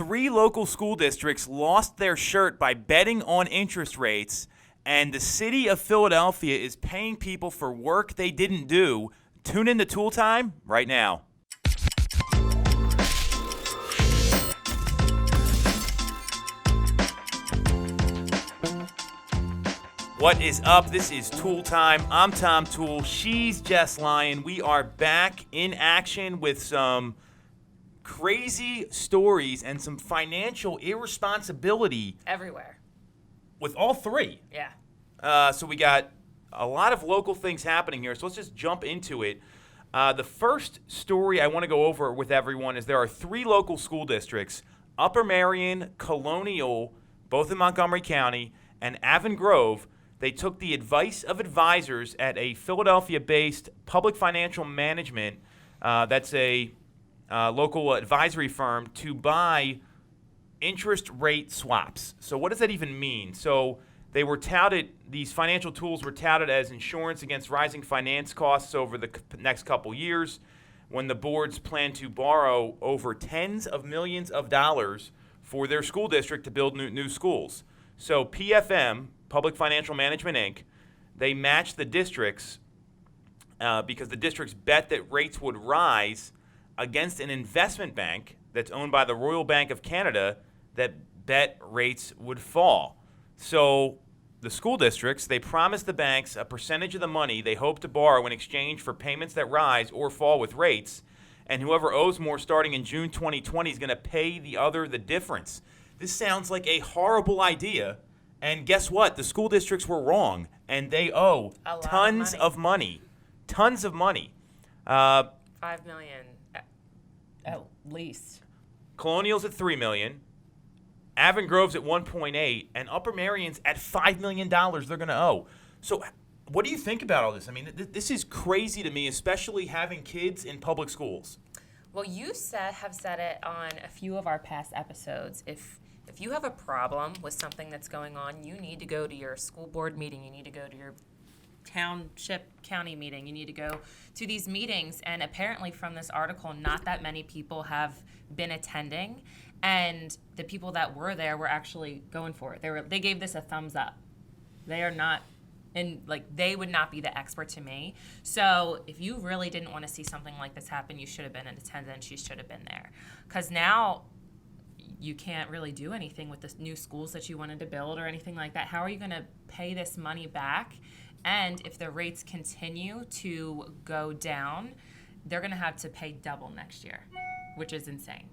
3 local school districts lost their shirt by betting on interest rates, and the city of Philadelphia is paying people for work they didn't do. Tune in to Toole Time right now. What is up? This is Toole Time. I'm Tom Toole. She's Jess Lion. We are back in action with some crazy stories and some financial irresponsibility everywhere with all 3. Yeah. So we got a lot of local things happening here. So let's just jump into it. The first story I want to go over with everyone is there are 3 local school districts, Upper Marion, Colonial, both in Montgomery County, and Avon Grove. They took the advice of advisors at a Philadelphia-based public financial management, that's a local advisory firm, to buy interest rate swaps. So what does that even mean? So they were touted, these financial tools were touted as insurance against rising finance costs over the next couple years when the boards plan to borrow over tens of millions of dollars for their school district to build new schools. So PFM, Public Financial Management, Inc., they matched the districts because the districts bet that rates would rise against an investment bank that's owned by the Royal Bank of Canada that bet rates would fall. So the school districts, they promised the banks a percentage of the money they hope to borrow in exchange for payments that rise or fall with rates, and whoever owes more starting in June 2020 is going to pay the difference. This sounds like a horrible idea, and guess what? The school districts were wrong, and they owe tons of money. Tons of money. $5 million at least. Colonial's at $3 million. Avon Grove's at 1.8, and Upper Marion's at $5 million they're going to owe. So what do you think about all this? I mean, this is crazy to me, especially having kids in public schools. Well, you have said it on a few of our past episodes. If you have a problem with something that's going on, you need to go to your school board meeting. You need to go to your county meeting. You need to go to these meetings. And apparently from this article, not that many people have been attending. And the people that were there were actually going for it. They gave this a thumbs up. They are not, and they would not be the expert to me. So if you really didn't want to see something like this happen, you should have been in attendance. You should have been there. Because now you can't really do anything with the new schools that you wanted to build or anything like that. How are you going to pay this money back? And if the rates continue to go down, they're going to have to pay double next year, which is insane.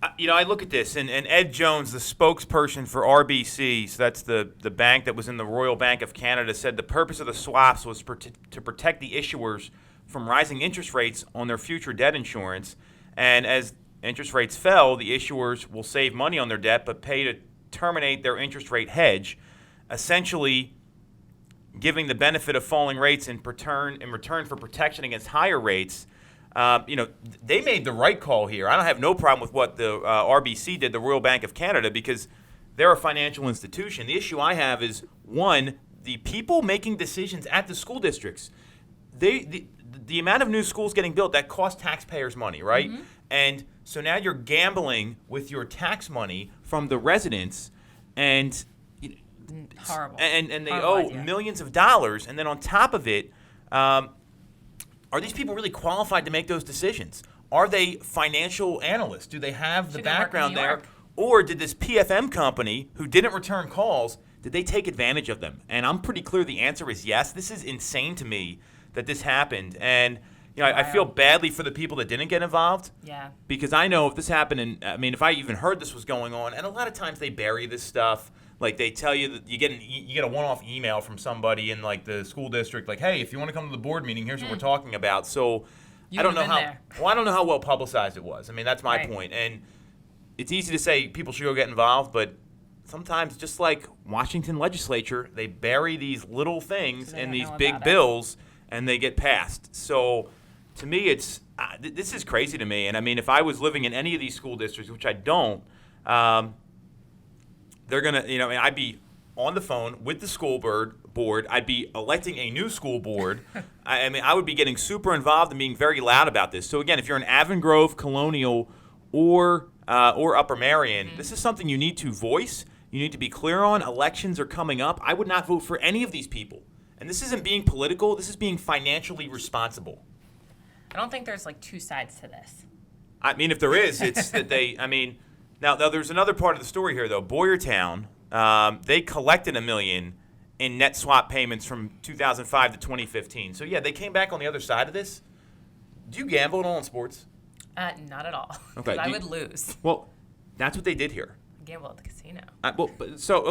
I look at this, and Ed Jones, the spokesperson for RBC, so that's the bank that was in the Royal Bank of Canada, said the purpose of the swaps was to protect the issuers from rising interest rates on their future debt insurance. And as interest rates fell, the issuers will save money on their debt but pay to terminate their interest rate hedge, essentially giving the benefit of falling rates in return for protection against higher rates. They made the right call here. I don't have no problem with what the RBC did, the Royal Bank of Canada, because they're a financial institution. The issue I have is, one, the people making decisions at the school districts. The amount of new schools getting built, that costs taxpayers money, right? Mm-hmm. And so now you're gambling with your tax money from the residents, and horrible. And they horrible owe idea. Millions of dollars, and then on top of it, are these people really qualified to make those decisions? Are they financial analysts? Do they have the background there? Or did this PFM company, who didn't return calls, did they take advantage of them? And I'm pretty clear the answer is yes. This is insane to me that this happened. And I feel badly for the people that didn't get involved. Yeah. Because I know if this happened, if I even heard this was going on, and a lot of times they bury this stuff. Like, they tell you that you get a one-off email from somebody in the school district, like, hey, if you want to come to the board meeting, here's what we're talking about. So I don't know how well publicized it was. That's my point. And it's easy to say people should go get involved, but sometimes, just like Washington legislature, they bury these little things in these big bills, and they get passed. So to me, it's this is crazy to me. And if I was living in any of these school districts, which I don't, they're going to, I'd be on the phone with the school board. I'd be electing a new school board. I would be getting super involved and being very loud about this. So, again, if you're in Avon Grove, Colonial, or or Upper Marion, this is something you need to voice. You need to be clear on. Elections are coming up. I would not vote for any of these people. And this isn't being political. This is being financially responsible. I don't think there's like two sides to this. I mean, if there is, it's that they, I mean, now there's another part of the story here, though. Boyertown, they collected $1 million in net swap payments from 2005 to 2015. So, yeah, they came back on the other side of this. Do you gamble at all in sports? Not at all. Okay. I would lose. Well, that's what they did here. Gamble at the casino.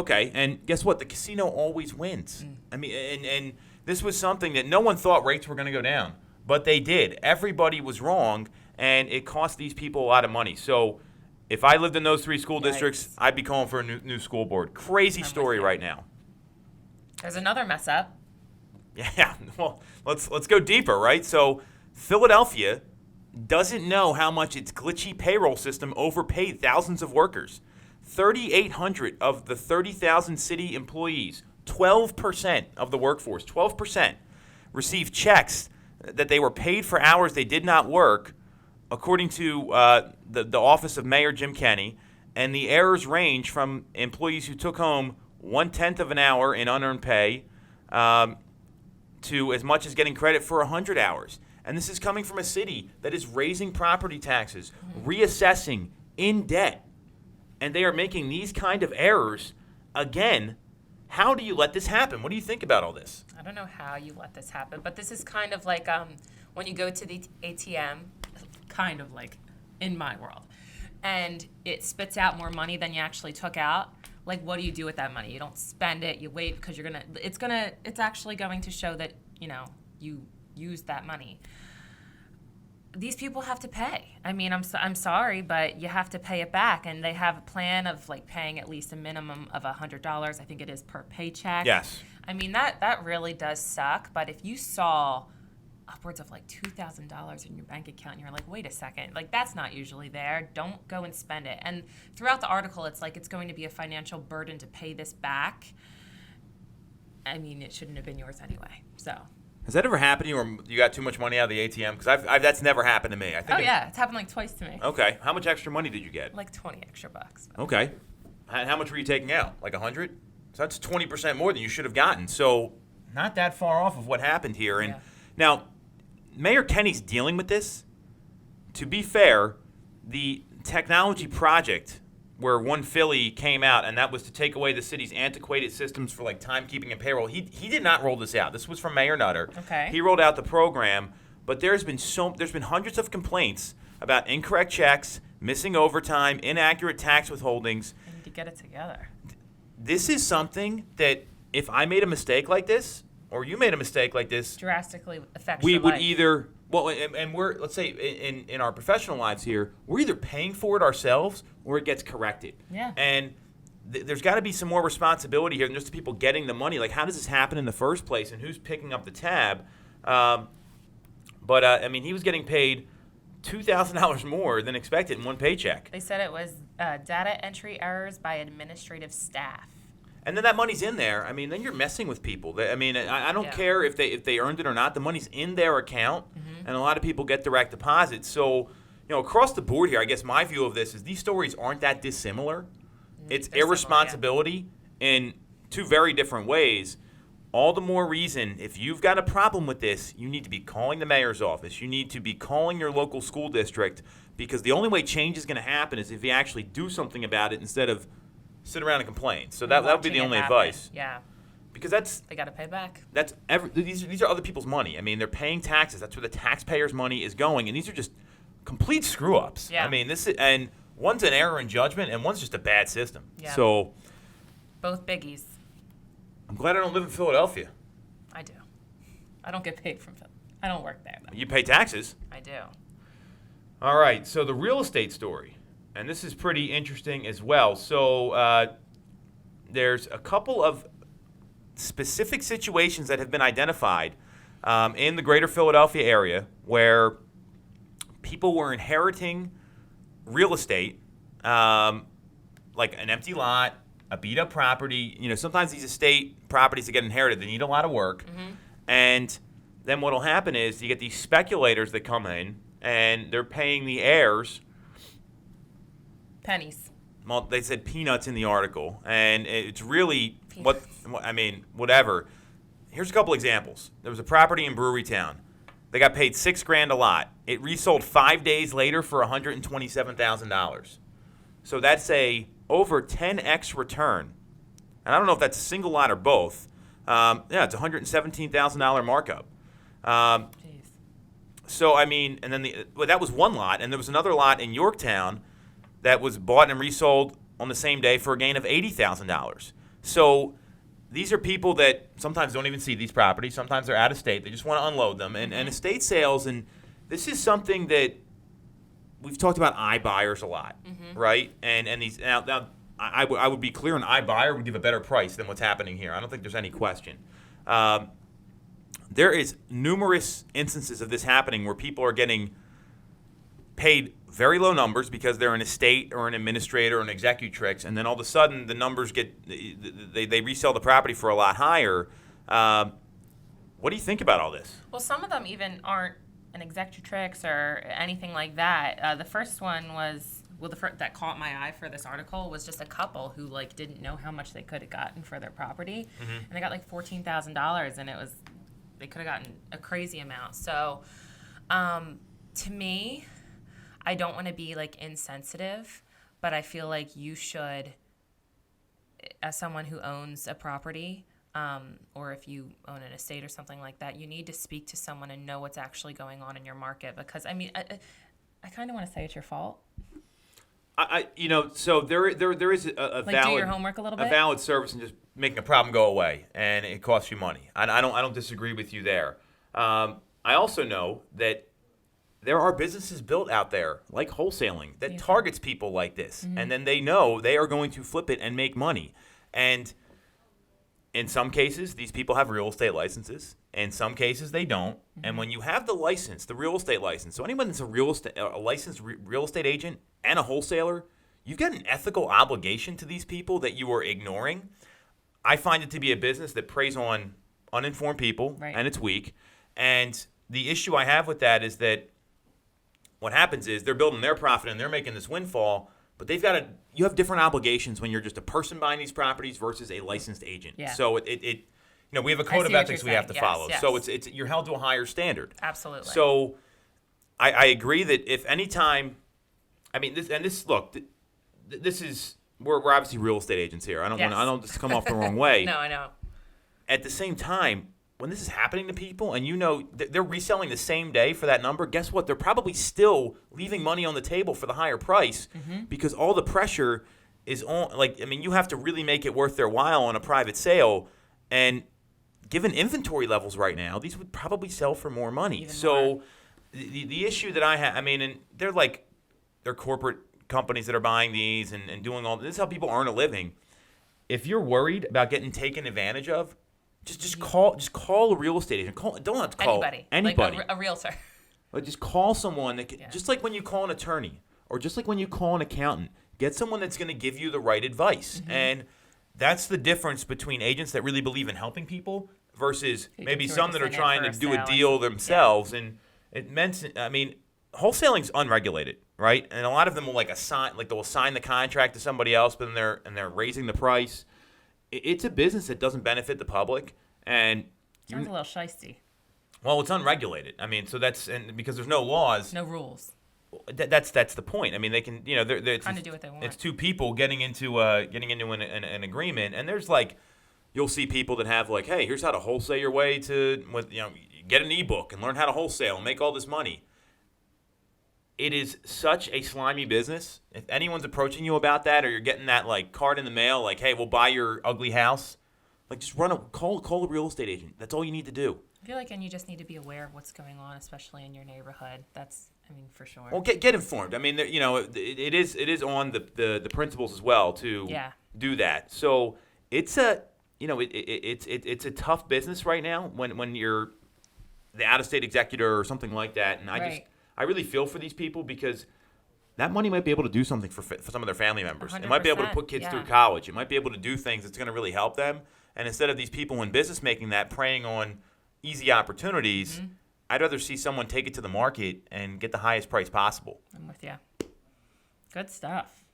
Okay, and guess what? The casino always wins. I mean, and this was something that no one thought rates were going to go down, but they did. Everybody was wrong, and it cost these people a lot of money. So if I lived in those 3 school districts, I'd be calling for a new school board. Crazy story right now. There's another mess up. Yeah, well, let's go deeper, right? So Philadelphia doesn't know how much its glitchy payroll system overpaid thousands of workers. 3,800 of the 30,000 city employees, 12% of the workforce, 12%, received checks that they were paid for hours they did not work, according to the Office of Mayor Jim Kenney. And the errors range from employees who took home 1/10 of an hour in unearned pay to as much as getting credit for 100 hours. And this is coming from a city that is raising property taxes, reassessing, in debt. And they are making these kind of errors again. How do you let this happen? What do you think about all this? I don't know how you let this happen, but this is kind of like when you go to the ATM, kind of like in my world, and it spits out more money than you actually took out. Like, what do you do with that money? You don't spend it. You wait because it's actually going to show that, you used that money. These people have to pay. I mean, I'm sorry, but you have to pay it back. And they have a plan of like paying at least a minimum of $100. I think it is per paycheck. Yes. I mean, that really does suck. But if you saw upwards of like $2,000 in your bank account and you're like, wait a second, like that's not usually there. Don't go and spend it. And throughout the article, it's like it's going to be a financial burden to pay this back. I mean, it shouldn't have been yours anyway. So. Has that ever happened to you, or you got too much money out of the ATM? Because that's never happened to me. I think. Yeah, it's happened like twice to me. Okay, how much extra money did you get? Like 20 extra bucks. Okay, how much were you taking out? Like 100? So that's 20% more than you should have gotten. So not that far off of what happened here. And now, Mayor Kenney's dealing with this. To be fair, the technology project where One Philly came out, and that was to take away the city's antiquated systems for like timekeeping and payroll. He did not roll this out. This was from Mayor Nutter. Okay. He rolled out the program, but there's been hundreds of complaints about incorrect checks, missing overtime, inaccurate tax withholdings. I need to get it together. This is something that if I made a mistake like this, or you made a mistake like this, drastically affects we your would life. either, and we're, let's say in our professional lives here, we're either paying for it ourselves or it gets corrected. Yeah. And there's got to be some more responsibility here than just the people getting the money. Like, how does this happen in the first place, and who's picking up the tab? I mean, he was getting paid $2,000 more than expected in one paycheck. They said it was data entry errors by administrative staff. And then that money's in there. I mean, then you're messing with people. I mean, I don't care if they earned it or not. The money's in their account, and a lot of people get direct deposits. So, across the board here, I guess my view of this is these stories aren't that dissimilar. It's irresponsibility in two very different ways. All the more reason, if you've got a problem with this, you need to be calling the mayor's office. You need to be calling your local school district, because the only way change is going to happen is if you actually do something about it instead of sit around and complain. So that would be the only advice. Yeah. Because they got to pay back. These are other people's money. I mean, they're paying taxes. That's where the taxpayers' money is going, and these are just complete screw ups. Yeah. I mean, and one's an error in judgment, and one's just a bad system. Yeah. So both biggies. I'm glad I don't live in Philadelphia. I do. I don't get paid from Philly. I don't work there though. You pay taxes. I do. All right. So the real estate story. And this is pretty interesting as well. So there's a couple of specific situations that have been identified in the greater Philadelphia area where people were inheriting real estate, like an empty lot, a beat-up property. Sometimes these estate properties that get inherited, they need a lot of work. And then what will happen is you get these speculators that come in, and they're paying the heirs pennies. Well, they said peanuts in the article, and it's really whatever. Here's a couple examples. There was a property in Brewery Town. They got paid $6,000 a lot. It resold 5 days later for $127,000. So that's a over 10x return. And I don't know if that's a single lot or both. It's a $117,000 markup. So and then that was one lot, and there was another lot in Yorktown that was bought and resold on the same day for a gain of $80,000. So these are people that sometimes don't even see these properties. Sometimes they're out of state. They just want to unload them. And estate sales, and this is something that we've talked about iBuyers a lot, right? And these now I would be clear, an iBuyer would give a better price than what's happening here. I don't think there's any question. There is numerous instances of this happening where people are getting paid very low numbers because they're an estate or an administrator or an executrix, and then all of a sudden the numbers they resell the property for a lot higher. What do you think about all this? Well, some of them even aren't an executrix or anything like that. The first one was that caught my eye for this article was just a couple who didn't know how much they could have gotten for their property, and they got $14,000, and they could have gotten a crazy amount. So, to me, I don't want to be insensitive, but I feel like you should, as someone who owns a property, or if you own an estate or something like that, you need to speak to someone and know what's actually going on in your market. Because I kind of want to say it's your fault. So there is a valid, do your homework a little bit. A valid service in just making a problem go away, and it costs you money. I don't disagree with you there. I also know that there are businesses built out there like wholesaling that targets people like this, and then they know they are going to flip it and make money. And in some cases, these people have real estate licenses. In some cases, they don't. And when you have the license, the real estate license, so anyone that's a licensed real estate agent and a wholesaler, you've got an ethical obligation to these people that you are ignoring. I find it to be a business that preys on uninformed people, and it's weak. And the issue I have with that is that what happens is they're building their profit and they're making this windfall, but you have different obligations when you're just a person buying these properties versus a licensed agent. Yeah. So we have a code of ethics we have to follow. Yes. So it's you're held to a higher standard. Absolutely. So I agree that if any time, this is we're obviously real estate agents here. I don't just come off the wrong way. No, I know. At the same time, when this is happening to people and they're reselling the same day for that number, guess what? They're probably still leaving money on the table for the higher price because all the pressure is on. You have to really make it worth their while on a private sale. And given inventory levels right now, these would probably sell for more money. Even so more. The issue that I have, and they're corporate companies that are buying these and doing all this is how people earn a living. If you're worried about getting taken advantage of, just call a real estate agent. Don't have to call anybody. Like a realtor. But just call someone that just like when you call an attorney or just like when you call an accountant, get someone that's going to give you the right advice. And that's the difference between agents that really believe in helping people versus maybe some that are trying to do a deal themselves. And wholesaling's unregulated, right? And a lot of them will they'll assign the contract to somebody else, but then they're raising the price. It's a business that doesn't benefit the public, and sounds a little shisty. Well, it's unregulated. So because there's no laws, no rules. That's the point. They can they're trying to do what they want. It's two people getting into an agreement, and there's you'll see people that have hey, here's how to wholesale your way to get an ebook and learn how to wholesale and make all this money. It is such a slimy business. If anyone's approaching you about that, or you're getting that card in the mail, hey, we'll buy your ugly house, just call a real estate agent. That's all you need to do. I feel and you just need to be aware of what's going on, especially in your neighborhood. That's, for sure. Well, get informed. It is on the principals as well to do that. So it's it's a tough business right now when you're the out-of-state executor or something like that, and I really feel for these people because that money might be able to do something for some of their family members. It might be able to put kids through college. It might be able to do things that's going to really help them. And instead of these people in business making that, preying on easy opportunities, I'd rather see someone take it to the market and get the highest price possible. I'm with you. Good stuff.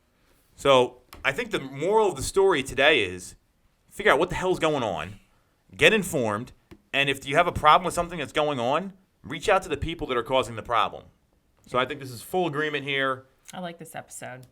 So I think the moral of the story today is figure out what the hell's going on, get informed, and if you have a problem with something that's going on, reach out to the people that are causing the problem. So I think this is full agreement here. I like this episode.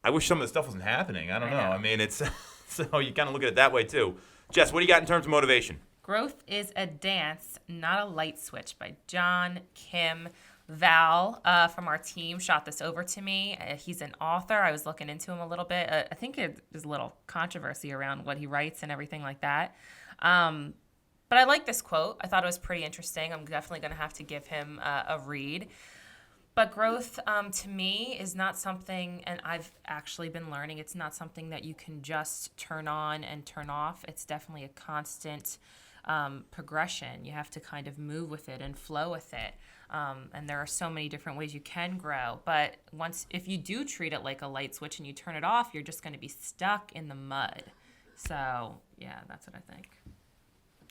I wish some of the stuff wasn't happening. I don't know. know. I mean, it's so you kind of look at it that way too. Jess, what do you got in terms of motivation? Growth is a Dance, Not a Light Switch by John Kim. Val from our team shot this over to me. He's an author. I was looking into him a little bit. I think there's a little controversy around what he writes and everything like that. But I like this quote. I thought it was pretty interesting. I'm definitely going to have to give him a read. But growth, to me, is not something, and I've actually been learning, it's not something that you can just turn on and turn off. It's definitely a constant progression. You have to kind of move with it and flow with it. And there are so many different ways you can grow. But if you do treat it like a light switch and you turn it off, you're just going to be stuck in the mud. So, yeah, that's what I think.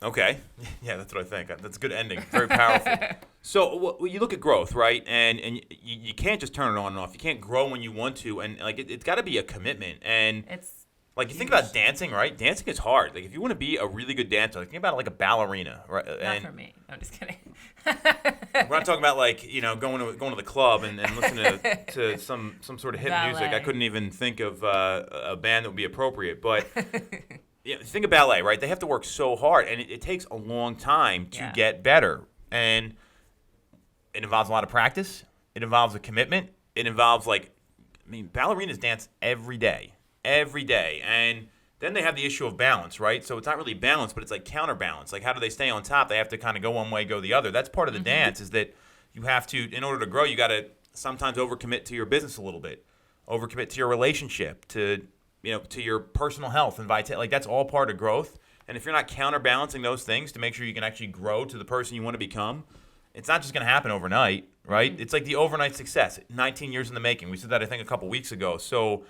Okay. Yeah, that's what I think. That's a good ending. Very powerful. So you look at growth, right? And you can't just turn it on and off. You can't grow when you want to. And, like, it's got to be a commitment. And It's like, you think about dancing, right? Dancing is hard. Like, if you want to be a really good dancer, like, think about it like a ballerina, right? not for me. No, I'm just kidding. We're not talking about, like, going to the club and listening to some sort of hip music. I couldn't even think of a band that would be appropriate. But think of ballet, right? They have to work so hard, and it takes a long time to get better. And it involves a lot of practice. It involves a commitment. It involves, ballerinas dance every day. And then they have the issue of balance, right? So it's not really balance, but it's like counterbalance. Like, how do they stay on top? They have to kind of go one way, go the other. That's part of the dance, is that you have to, in order to grow, you got to sometimes overcommit to your business a little bit, overcommit to your relationship, to your personal health and vitality. Like, that's all part of growth. And if you're not counterbalancing those things to make sure you can actually grow to the person you want to become, it's not just going to happen overnight, right? It's like the overnight success, 19 years in the making. We said that, I think, a couple weeks ago. So,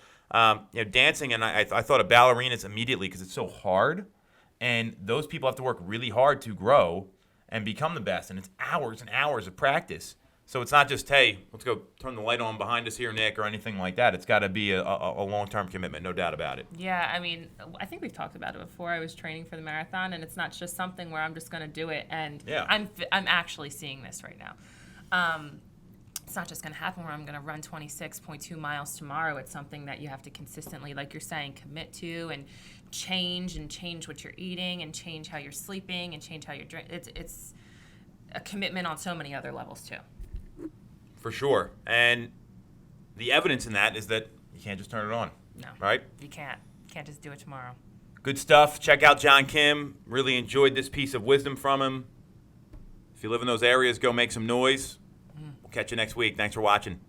dancing, and I thought of ballerinas immediately because it's so hard, and those people have to work really hard to grow and become the best, and it's hours and hours of practice. So it's not just, hey, let's go turn the light on behind us here, Nick, or anything like that. It's got to be a long-term commitment, no doubt about it. Yeah, I mean, I think we've talked about it before. I was training for the marathon, and it's not just something where I'm just going to do it, and I'm actually seeing this right now. It's not just going to happen where I'm going to run 26.2 miles tomorrow. It's something that you have to consistently, like you're saying, commit to and change what you're eating and change how you're sleeping and change how you're drinking. It's a commitment on so many other levels too. For sure. And the evidence in that is that you can't just turn it on. No. Right? You can't. You can't just do it tomorrow. Good stuff. Check out John Kim. Really enjoyed this piece of wisdom from him. If you live in those areas, go make some noise. We'll catch you next week. Thanks for watching.